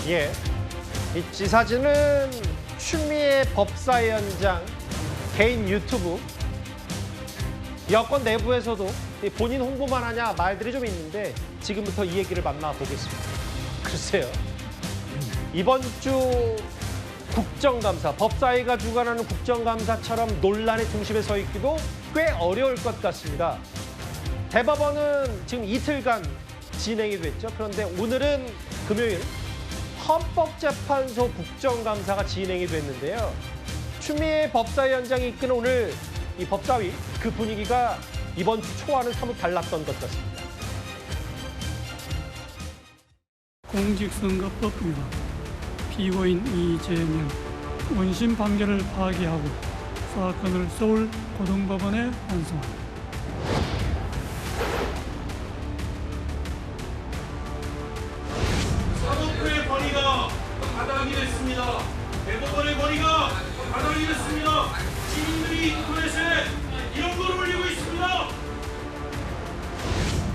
예, 이 사진은 추미애 법사위원장 개인 유튜브. 여권 내부에서도 본인 홍보만 하냐 말들이 좀 있는데 지금부터 이 얘기를 만나보겠습니다. 글쎄요, 이번 주 국정감사, 법사위가 주관하는 국정감사처럼 논란의 중심에 서 있기도 꽤 어려울 것 같습니다. 대법원은 지금 이틀간 진행이 됐죠. 그런데 오늘은 금요일 헌법재판소 국정감사가 진행이 됐는데요. 추미애 법사위원장이 이끄는 오늘 이 법사위, 그 분위기가 이번 주 초와는 사뭇 달랐던 것 같습니다. 공직선거법 위반, 피고인 이재명 원심 판결을 파기하고 사건을 서울 고등법원에 환송합니다. 사법부의 권위가 바닥이 됐습니다. 대법원의 권위가 바닥이 됐습니다. 시민들이 인터넷에 이런 걸 올리고 있습니다.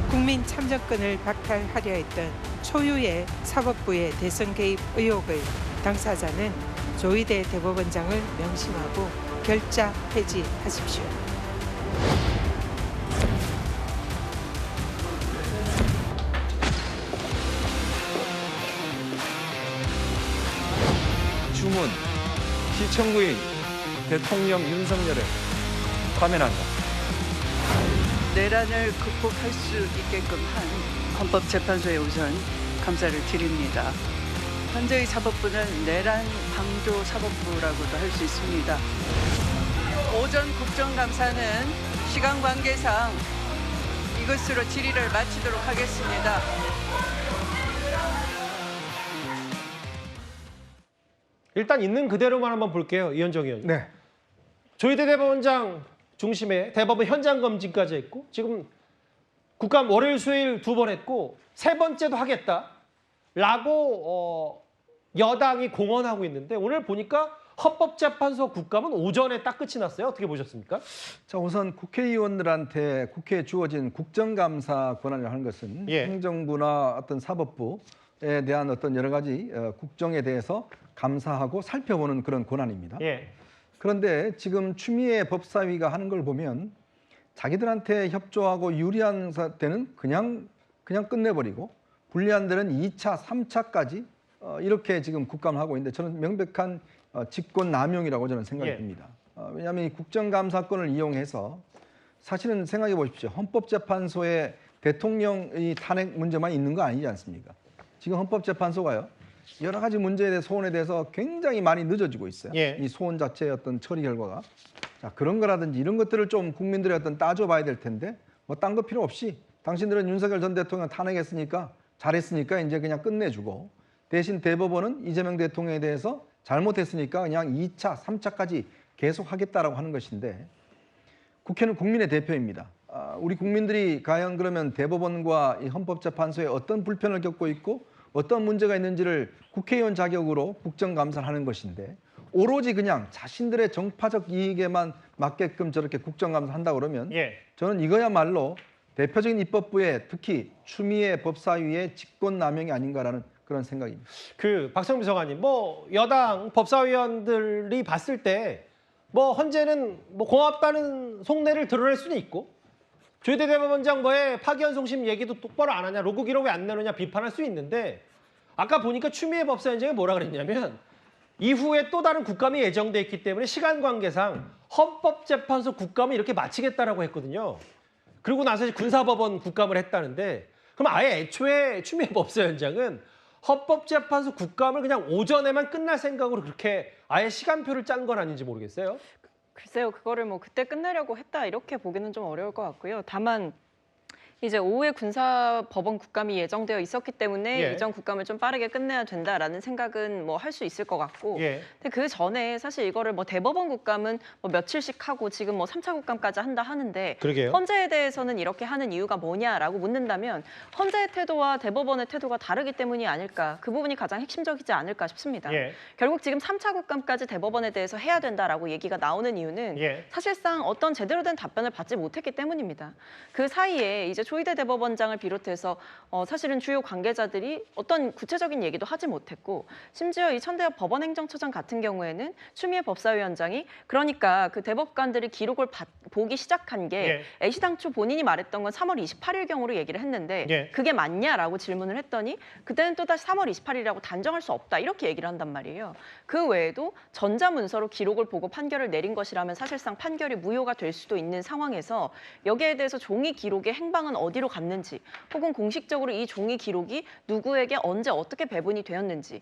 국민 참정권을 박탈하려 했던 초유의 사법부의 대선 개입 의혹의 당사자는 조희대 대법원장을 명심하고 결자 해지하십시오. 주문, 시청구인 대통령 윤석열을 파면한다. 내란을 극복할 수 있게끔 한 헌법재판소에 우선 감사를 드립니다. 현재의 사법부는 내란 방조 사법부라고도 할 수 있습니다. 오전 국정감사는 시간 관계상 이것으로 질의를 마치도록 하겠습니다. 일단 있는 그대로만 한번 볼게요. 이현정 의원님. 네. 조희대 대법원장 중심에 대법원 현장 검진까지 했고 지금 국감 월요일 수요일 2번 했고 세 번째도 하겠다라고 여당이 공언하고 있는데 오늘 보니까 헌법재판소 국감은 오전에 딱 끝이 났어요. 어떻게 보셨습니까? 자, 우선 국회의원들한테 국회에 주어진 국정감사 권한을 하는 것은 예. 행정부나 어떤 사법부에 대한 어떤 여러 가지 국정에 대해서 감사하고 살펴보는 그런 권한입니다. 예. 그런데 지금 추미애 법사위가 하는 걸 보면 자기들한테 협조하고 유리한 때는 그냥 끝내버리고 불리한 데는 2차, 3차까지 이렇게 지금 국감을 하고 있는데 저는 명백한 직권 남용이라고 저는 생각이 듭니다. 왜냐하면 이 국정감사권을 이용해서 사실은 생각해 보십시오. 헌법재판소에 대통령의 탄핵 문제만 있는 거 아니지 않습니까? 지금 헌법재판소가요. 여러 가지 문제에 대해 소원에 대해서 굉장히 많이 늦어지고 있어요. 예. 이 소원 자체의 어떤 처리 결과가. 자, 그런 거라든지 이런 것들을 좀 국민들의 어떤 따져봐야 될 텐데 뭐 딴 거 필요 없이 당신들은 윤석열 전 대통령 탄핵했으니까 잘했으니까 이제 그냥 끝내주고 대신 대법원은 이재명 대통령에 대해서 잘못했으니까 그냥 2차, 3차까지 계속 하겠다라고 하는 것인데 국회는 국민의 대표입니다. 우리 국민들이 과연 그러면 대법원과 이 헌법재판소에 어떤 불편을 겪고 있고 어떤 문제가 있는지를 국회의원 자격으로 국정감사를 하는 것인데 오로지 그냥 자신들의 정파적 이익에만 맞게끔 저렇게 국정감사를 한다 그러면 예. 저는 이거야말로 대표적인 입법부의 특히 추미애 법사위의 직권남용이 아닌가라는 그런 생각입니다. 그 박성미 비서관님, 뭐 여당 법사위원들이 봤을 때 뭐 헌재는 뭐 고맙다는 속내를 드러낼 수는 있고 조희대 대법원장 뭐에 파기환송심 얘기도 똑바로 안 하냐, 로그 기록 왜 안 내놓냐 비판할 수 있는데 아까 보니까 추미애 법사위원장이 뭐라 그랬냐면 이후에 또 다른 국감이 예정돼 있기 때문에 시간 관계상 헌법재판소 국감을 이렇게 마치겠다라고 했거든요. 그리고 나서 이제 군사법원 국감을 했다는데 그럼 아예 애초에 추미애 법사위원장은 헌법재판소 국감을 그냥 오전에만 끝날 생각으로 그렇게 아예 시간표를 짠 건 아닌지 모르겠어요. 글쎄요, 그거를 뭐 그때 끝내려고 했다 이렇게 보기는 좀 어려울 것 같고요. 다만 이제 오후에 군사법원 국감이 예정되어 있었기 때문에 예. 이전 국감을 좀 빠르게 끝내야 된다라는 생각은 뭐 할 수 있을 것 같고 예. 근데 그 전에 사실 이거를 뭐 대법원 국감은 뭐 며칠씩 하고 지금 뭐 3차 국감까지 한다 하는데 그러게요. 헌재에 대해서는 이렇게 하는 이유가 뭐냐라고 묻는다면 헌재의 태도와 대법원의 태도가 다르기 때문이 아닐까, 그 부분이 가장 핵심적이지 않을까 싶습니다. 예. 결국 지금 3차 국감까지 대법원에 대해서 해야 된다라고 얘기가 나오는 이유는 예. 사실상 어떤 제대로 된 답변을 받지 못했기 때문입니다. 그 사이에 이제 조희대 대법원장을 비롯해서 사실은 주요 관계자들이 어떤 구체적인 얘기도 하지 못했고 심지어 이 천대엽 법원행정처장 같은 경우에는 추미애 법사위원장이 그러니까 그 대법관들이 기록을 보기 시작한 게 애시당초 본인이 말했던 건 3월 28일경으로 얘기를 했는데 그게 맞냐라고 질문을 했더니 그때는 또다시 3월 28일이라고 단정할 수 없다 이렇게 얘기를 한단 말이에요. 그 외에도 전자문서로 기록을 보고 판결을 내린 것이라면 사실상 판결이 무효가 될 수도 있는 상황에서 여기에 대해서 종이 기록의 행방은 어디로 갔는지 혹은 공식적으로 이 종이 기록이 누구에게 언제 어떻게 배분이 되었는지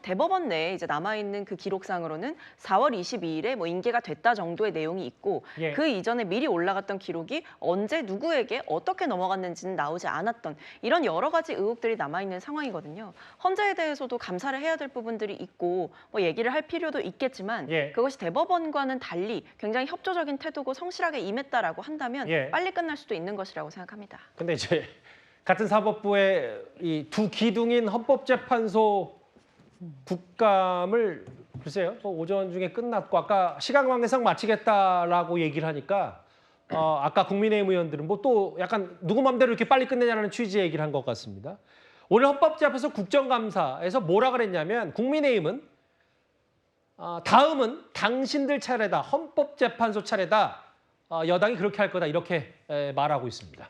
대법원 내에 이제 남아있는 그 기록상으로는 4월 22일에 뭐 인계가 됐다 정도의 내용이 있고 그 이전에 미리 올라갔던 기록이 언제 누구에게 어떻게 넘어갔는지는 나오지 않았던 이런 여러 가지 의혹들이 남아있는 상황이거든요. 헌재에 대해서도 감사를 해야 될 부분들이 있고 뭐 얘기를 할 필요도 있겠지만 그것이 대법원과는 달리 굉장히 협조적인 태도고 성실하게 임했다라고 한다면 빨리 끝날 수도 있는 것이라고 생각합니다. 근데 이제 같은 사법부의 이 두 기둥인 헌법재판소 국감을 글쎄요, 오전 중에 끝났고 아까 시간 관계상 마치겠다라고 얘기를 하니까 아까 국민의힘 의원들은 뭐 또 약간 누구 맘대로 이렇게 빨리 끝내냐는 취지의 얘기를 한 것 같습니다. 오늘 헌법재판소 국정감사에서 뭐라 그랬냐면 국민의힘은 다음은 당신들 차례다, 헌법재판소 차례다, 여당이 그렇게 할 거다 이렇게 말하고 있습니다.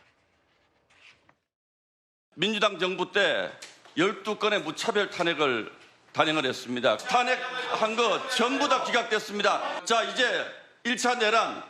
민주당 정부 때 12건의 무차별 탄핵을 단행을 했습니다. 탄핵한 거 전부 다 기각됐습니다. 자, 이제 1차 내란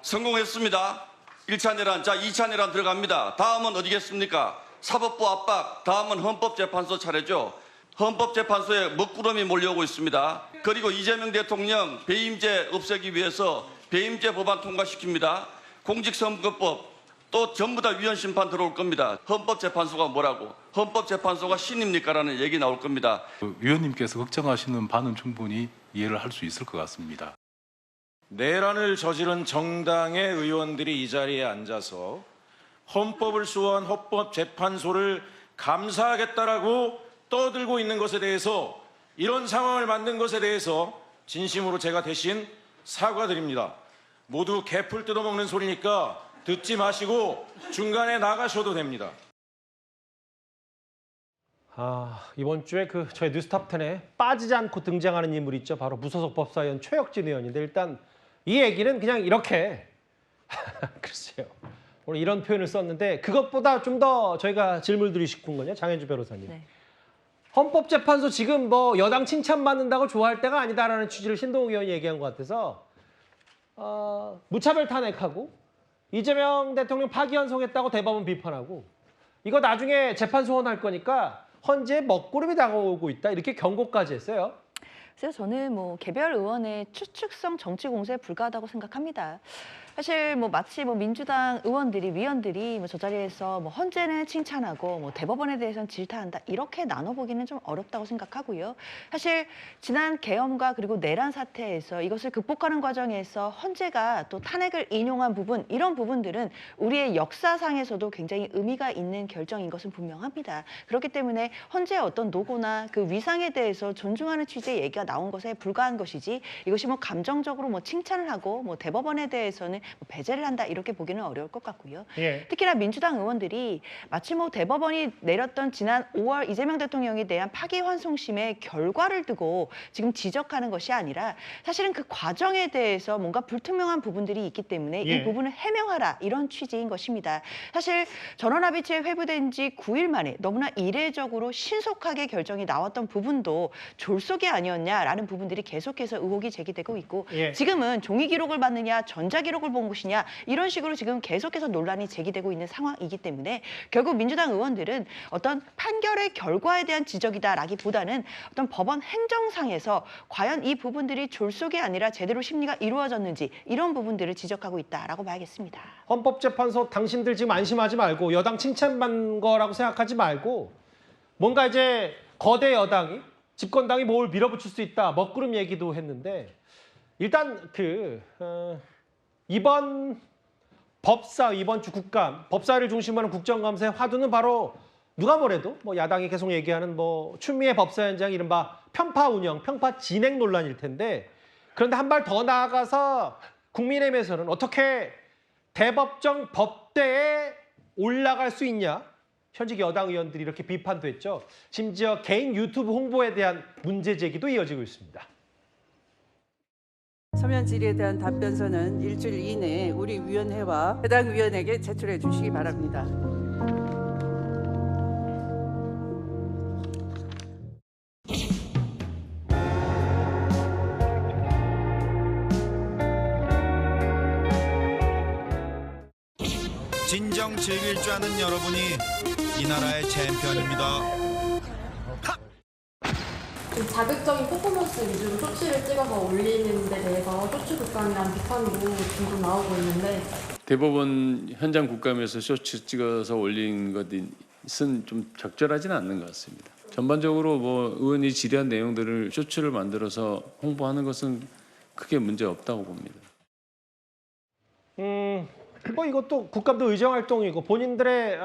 성공했습니다. 1차 내란, 자 2차 내란 들어갑니다. 다음은 어디겠습니까? 사법부 압박, 다음은 헌법재판소 차례죠. 헌법재판소에 먹구름이 몰려오고 있습니다. 그리고 이재명 대통령 배임죄 없애기 위해서 배임죄 법안 통과시킵니다. 공직선거법 또 전부 다 위헌 심판 들어올 겁니다. 헌법재판소가 뭐라고? 헌법재판소가 신입니까? 라는 얘기 나올 겁니다. 위원님께서 걱정하시는 바는 충분히 이해를 할 수 있을 것 같습니다. 내란을 저지른 정당의 의원들이 이 자리에 앉아서 헌법을 수호한 헌법재판소를 감사하겠다라고 떠들고 있는 것에 대해서 이런 상황을 만든 것에 대해서 진심으로 제가 대신 사과드립니다. 모두 개풀 뜯어먹는 소리니까 듣지 마시고 중간에 나가셔도 됩니다. 이번 주에 저희 뉴스탑10에 빠지지 않고 등장하는 인물이 있죠. 바로 무소속 법사위원 최혁진 의원인데 일단 이 얘기는 그냥 이렇게 글쎄요. 오늘 이런 표현을 썼는데 그것보다 좀 더 저희가 질문 드리고 싶은 거냐 장현주 변호사님. 네. 헌법재판소 지금 뭐 여당 칭찬받는다고 좋아할 때가 아니다라는 취지를 신동욱 의원이 얘기한 것 같아서 무차별 탄핵하고 이재명 대통령 파기환송했다고 대법원 비판하고 이거 나중에 재판 소원할 거니까 헌재에 먹구름이 다가오고 있다 이렇게 경고까지 했어요. 그래서 저는 뭐 개별 의원의 추측성 정치 공세에 불과하다고 생각합니다. 사실 마치 민주당 의원들이 위원들이 저 자리에서 헌재는 칭찬하고 대법원에 대해서는 질타한다 이렇게 나눠보기는 좀 어렵다고 생각하고요. 사실 지난 계엄과 그리고 내란 사태에서 이것을 극복하는 과정에서 헌재가 또 탄핵을 인용한 부분 이런 부분들은 우리의 역사상에서도 굉장히 의미가 있는 결정인 것은 분명합니다. 그렇기 때문에 헌재의 어떤 노고나 그 위상에 대해서 존중하는 취지의 얘기가 나온 것에 불과한 것이지 이것이 감정적으로 칭찬을 하고 대법원에 대해서는 배제를 한다 이렇게 보기는 어려울 것 같고요. 특히나 민주당 의원들이 마치 대법원이 내렸던 지난 5월 이재명 대통령에 대한 파기환송심의 결과를 두고 지금 지적하는 것이 아니라 사실은 그 과정에 대해서 뭔가 불투명한 부분들이 있기 때문에 이 부분을 해명하라 이런 취지인 것입니다. 사실 전원합의체 회부된 지 9일 만에 너무나 이례적으로 신속하게 결정이 나왔던 부분도 졸속이 아니었냐라는 부분들이 계속해서 의혹이 제기되고 있고 지금은 종이 기록을 받느냐 전자기록을 본 것이냐 이런 식으로 지금 계속해서 논란이 제기되고 있는 상황이기 때문에 결국 민주당 의원들은 어떤 판결의 결과에 대한 지적이다라기보다는 어떤 법원 행정상에서 과연 이 부분들이 졸속이 아니라 제대로 심리가 이루어졌는지 이런 부분들을 지적하고 있다라고 봐야겠습니다. 헌법재판소 당신들 지금 안심하지 말고 여당 칭찬받는 거라고 생각하지 말고 뭔가 이제 거대 여당이 집권당이 뭘 밀어붙일 수 있다 먹구름 얘기도 했는데 일단 이번 이번 주 국감, 법사위를 중심으로 하는 국정감사의 화두는 바로 누가 뭐래도 야당이 계속 얘기하는 추미애 법사위원장 이른바 편파 운영, 편파 진행 논란일 텐데 그런데 한 발 더 나아가서 국민의힘에서는 어떻게 대법정 법대의 올라갈 수 있냐? 현직 여당 의원들이 이렇게 비판도 했죠. 심지어 개인 유튜브 홍보에 대한 문제 제기도 이어지고 있습니다. 서면 질의에 대한 답변서는 일주일 이내에 우리 위원회와 해당 위원에게 제출해 주시기 바랍니다. 진정 즐길 줄 아는 여러분이 이 나라의 챔피언입니다. 좀 자극적인 퍼포먼스 위주로 쇼츠를 찍어서 올리는 데 대해서 쇼츠 국감이라는 비판도 종종 나오고 있는데 대법원 현장 국감에서 쇼츠 찍어서 올린 것은 좀 적절하지는 않는 것 같습니다. 전반적으로 뭐 의원이 질의한 내용들을 쇼츠를 만들어서 홍보하는 것은 크게 문제 없다고 봅니다. 뭐 이것도 국감도 의정 활동이고 본인들의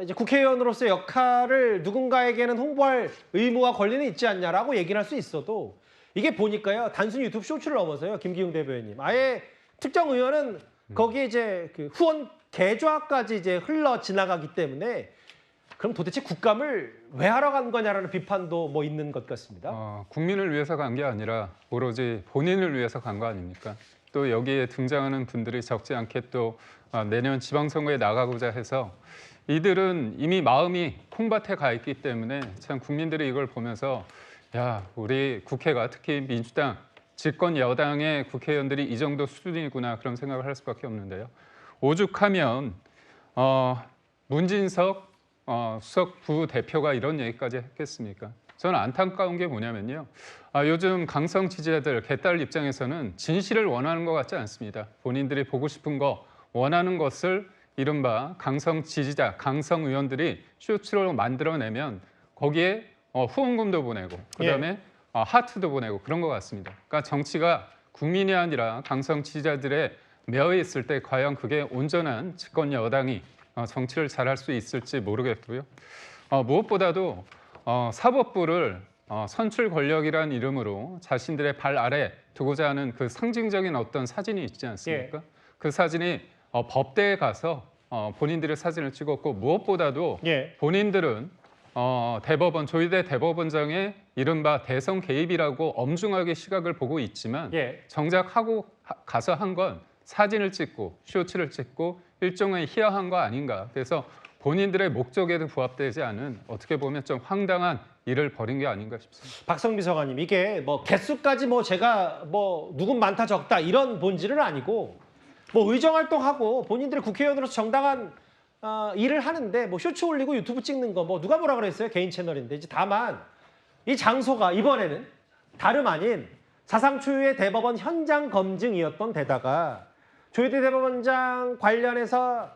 이제 국회의원으로서의 역할을 누군가에게는 홍보할 의무와 권리는 있지 않냐라고 얘기를 할 수 있어도 이게 보니까요 단순히 유튜브 쇼츠를 넘어서요 김기웅 대변인님 아예 특정 의원은 거기에 이제 그 후원 계좌까지 이제 흘러 지나가기 때문에 그럼 도대체 국감을 왜 하러 간 거냐라는 비판도 뭐 있는 것 같습니다. 국민을 위해서 간 게 아니라 오로지 본인을 위해서 간 거 아닙니까? 또 여기에 등장하는 분들이 적지 않게 또 내년 지방선거에 나가고자 해서 이들은 이미 마음이 콩밭에 가 있기 때문에 참 국민들이 이걸 보면서 야, 우리 국회가 특히 민주당 집권 여당의 국회의원들이 이 정도 수준이구나 그런 생각을 할 수밖에 없는데요. 오죽하면 문진석 수석 부대표가 이런 얘기까지 했겠습니까? 저는 안타까운 게 뭐냐면요. 요즘 강성 지지자들, 개딸 입장에서는 진실을 원하는 것 같지 않습니다. 본인들이 보고 싶은 거, 원하는 것을 이른바 강성 지지자, 강성 의원들이 쇼츠로 만들어내면 거기에 후원금도 보내고 그다음에 하트도 보내고 그런 것 같습니다. 그러니까 정치가 국민이 아니라 강성 지지자들의 매여 있을 때 과연 그게 온전한 집권 여당이 정치를 잘할 수 있을지 모르겠고요. 무엇보다도 사법부를 선출 권력이라는 이름으로 자신들의 발 아래 두고자 하는 그 상징적인 어떤 사진이 있지 않습니까? 그 사진이 법대에 가서 본인들의 사진을 찍었고 무엇보다도 본인들은 대법원 조희대 대법원장의 이른바 대선 개입이라고 엄중하게 시각을 보고 있지만 정작 하고 가서 한 건 사진을 찍고 쇼츠를 찍고 일종의 희화한 거 아닌가. 그래서 본인들의 목적에도 부합되지 않은 어떻게 보면 좀 황당한 일을 벌인 게 아닌가 싶습니다. 박성비 서관님 이게 뭐 개수까지 뭐 제가 뭐 누군 많다 적다 이런 본질은 아니고 뭐 의정 활동하고 본인들이 국회의원으로서 정당한 일을 하는데 뭐 쇼츠 올리고 유튜브 찍는 거 뭐 누가 뭐라 그랬어요? 개인 채널인데 이제 다만 이 장소가 이번에는 다름 아닌 사상 초유의 대법원 현장 검증이었던 데다가 조희대 대법원장 관련해서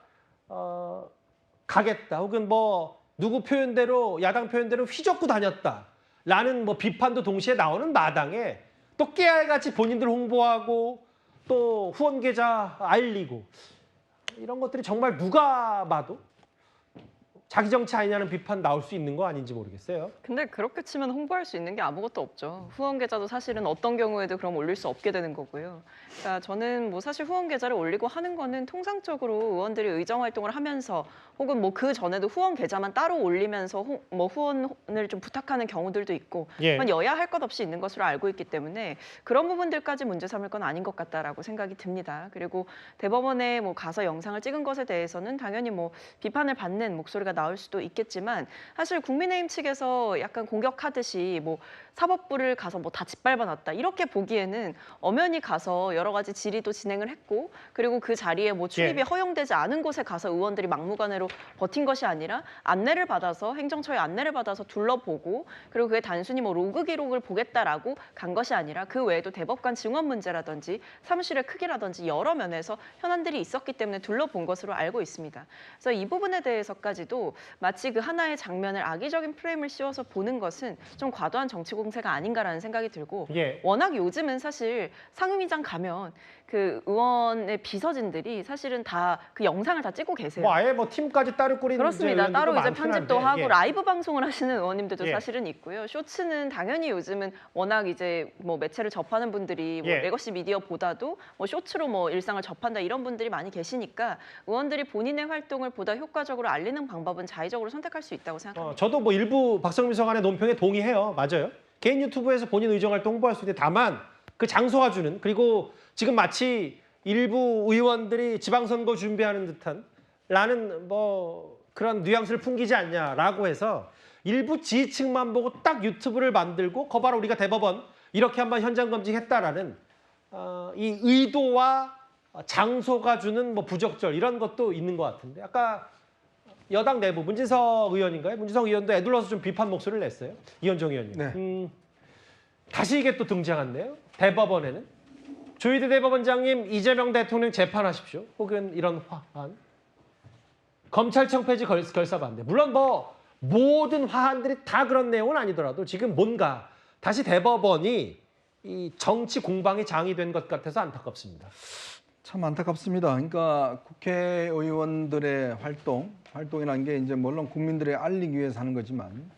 가겠다 혹은 뭐 누구 표현대로 야당 표현대로 휘젓고 다녔다라는 뭐 비판도 동시에 나오는 마당에 또 깨알같이 본인들 홍보하고 또 후원 계좌 알리고 이런 것들이 정말 누가 봐도 자기 정치 아니냐는 비판 나올 수 있는 거 아닌지 모르겠어요. 근데 그렇게 치면 홍보할 수 있는 게 아무것도 없죠. 후원 계좌도 사실은 어떤 경우에도 그럼 올릴 수 없게 되는 거고요. 그러니까 저는 뭐 사실 후원 계좌를 올리고 하는 거는 통상적으로 의원들이 의정 활동을 하면서 혹은 뭐 그 전에도 후원 계좌만 따로 올리면서 뭐 후원을 좀 부탁하는 경우들도 있고 그건 여야 할 것 없이 있는 것으로 알고 있기 때문에 그런 부분들까지 문제 삼을 건 아닌 것 같다라고 생각이 듭니다. 그리고 대법원에 뭐 가서 영상을 찍은 것에 대해서는 당연히 뭐 비판을 받는 목소리가 나올 수도 있겠지만 사실 국민의힘 측에서 약간 공격하듯이 뭐 사법부를 가서 뭐 다 짓밟아놨다 이렇게 보기에는 엄연히 가서 여러 가지 질의도 진행을 했고 그리고 그 자리에 뭐 출입이 허용되지 않은 곳에 가서 의원들이 막무가내로 버틴 것이 아니라 안내를 받아서 행정처의 안내를 받아서 둘러보고 그리고 그게 단순히 뭐 로그 기록을 보겠다라고 간 것이 아니라 그 외에도 대법관 증언 문제라든지 사무실의 크기라든지 여러 면에서 현안들이 있었기 때문에 둘러본 것으로 알고 있습니다. 그래서 이 부분에 대해서까지도 마치 그 하나의 장면을 악의적인 프레임을 씌워서 보는 것은 좀 과도한 정치 공세가 아닌가라는 생각이 들고 워낙 요즘은 사실 상임위장 가면 그 의원의 비서진들이 사실은 다 그 영상을 다 찍고 계세요. 뭐 아예 뭐 팀 쇼츠까지 따로 꾸리는 그렇습니다. 따로 이제 많긴 편집도 한데, 하고 예. 라이브 방송을 하시는 의원님들도 예. 사실은 있고요. 쇼츠는 당연히 요즘은 워낙 이제 뭐 매체를 접하는 분들이 뭐 예. 레거시 미디어보다도 뭐 쇼츠로 뭐 일상을 접한다 이런 분들이 많이 계시니까 의원들이 본인의 활동을 보다 효과적으로 알리는 방법은 자의적으로 선택할 수 있다고 생각합니다. 저도 뭐 일부 박성민 비서관의 논평에 동의해요. 맞아요. 개인 유튜브에서 본인 의정 활동 홍보할 수 있는데 다만 그 장소가 주는, 그리고 지금 마치 일부 의원들이 지방선거 준비하는 듯한 라는 뭐 그런 뉘앙스를 풍기지 않냐라고 해서 일부 지지층만 보고 딱 유튜브를 만들고 거봐라 우리가 대법원 이렇게 한번 현장 검증했다라는 이 의도와 장소가 주는 뭐 부적절 이런 것도 있는 것 같은데, 아까 여당 내부 문진석 의원인가요? 문진석 의원도 애둘러서 좀 비판 목소리를 냈어요. 이현정 의원님. 네. 다시 이게 또 등장했네요. 대법원에는 조희대 대법원장님 이재명 대통령 재판하십시오. 혹은 이런 화한. 검찰청 폐지 결사 반대. 물론 뭐 모든 화한들이 다 그런 내용은 아니더라도 지금 뭔가 다시 대법원이 이 정치 공방의 장이 된 것 같아서 안타깝습니다. 참 안타깝습니다. 그러니까 국회의원들의 활동이라는 게 이제 물론 국민들에 알리기 위해서 하는 거지만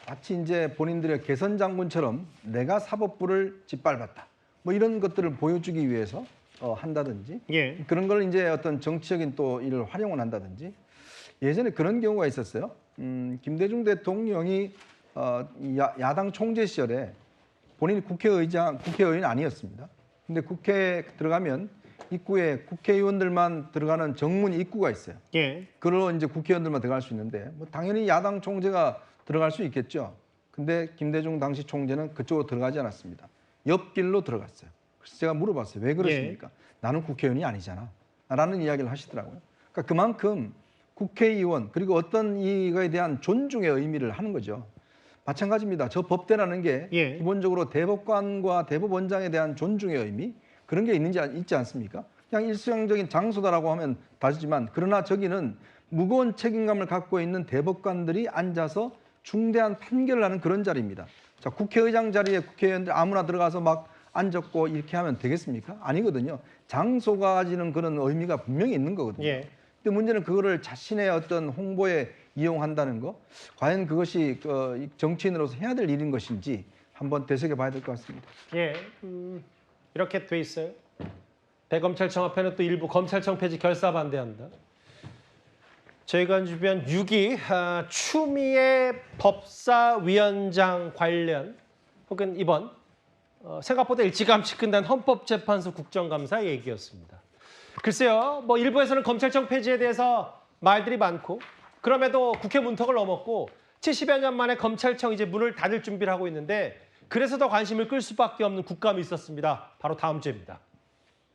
마치 이제 본인들의 개선 장군처럼 내가 사법부를 짓밟았다. 뭐 이런 것들을 보여주기 위해서 한다든지 예. 그런 걸 이제 어떤 정치적인 또 일을 활용을 한다든지 예전에 그런 경우가 있었어요. 김대중 대통령이 야당 총재 시절에 본인이 국회의원이 아니었습니다. 근데 국회에 들어가면 입구에 국회의원들만 들어가는 정문 입구가 있어요. 예. 그걸로 이제 국회의원들만 들어갈 수 있는데 뭐 당연히 야당 총재가 들어갈 수 있겠죠. 근데 김대중 당시 총재는 그쪽으로 들어가지 않았습니다. 옆길로 들어갔어요. 그래서 제가 물어봤어요. 왜 그러십니까? 나는 국회의원이 아니잖아. 라는 이야기를 하시더라고요. 그러니까 그만큼 국회의원 그리고 어떤 이거에 대한 존중의 의미를 하는 거죠. 마찬가지입니다. 저 법대라는 게 기본적으로 대법관과 대법원장에 대한 존중의 의미 그런 게 있지 않습니까? 그냥 일상적인 장소다라고 하면 다르지만 그러나 저기는 무거운 책임감을 갖고 있는 대법관들이 앉아서 중대한 판결을 하는 그런 자리입니다. 자, 국회의장 자리에 국회의원들 아무나 들어가서 막 앉았고 이렇게 하면 되겠습니까? 아니거든요. 장소가 가지는 그런 의미가 분명히 있는 거거든요. 예. 근데 문제는 그거를 자신의 어떤 홍보에 이용한다는 거, 과연 그것이 정치인으로서 해야 될 일인 것인지 한번 되새겨봐야 될 것 같습니다. 예, 이렇게 돼 있어요. 대검찰청 앞에는 또 일부 검찰청 폐지 결사 반대한다. 저희가 주변 6위 추미애 법사위원장 관련 혹은 이번 생각보다 일찌감치 끝난 헌법재판소 국정감사 얘기였습니다. 글쎄요, 뭐 일부에서는 검찰청 폐지에 대해서 말들이 많고 그럼에도 국회 문턱을 넘었고 70여 년 만에 검찰청 이제 문을 닫을 준비를 하고 있는데 그래서 더 관심을 끌 수밖에 없는 국감이 있었습니다. 바로 다음 주입니다.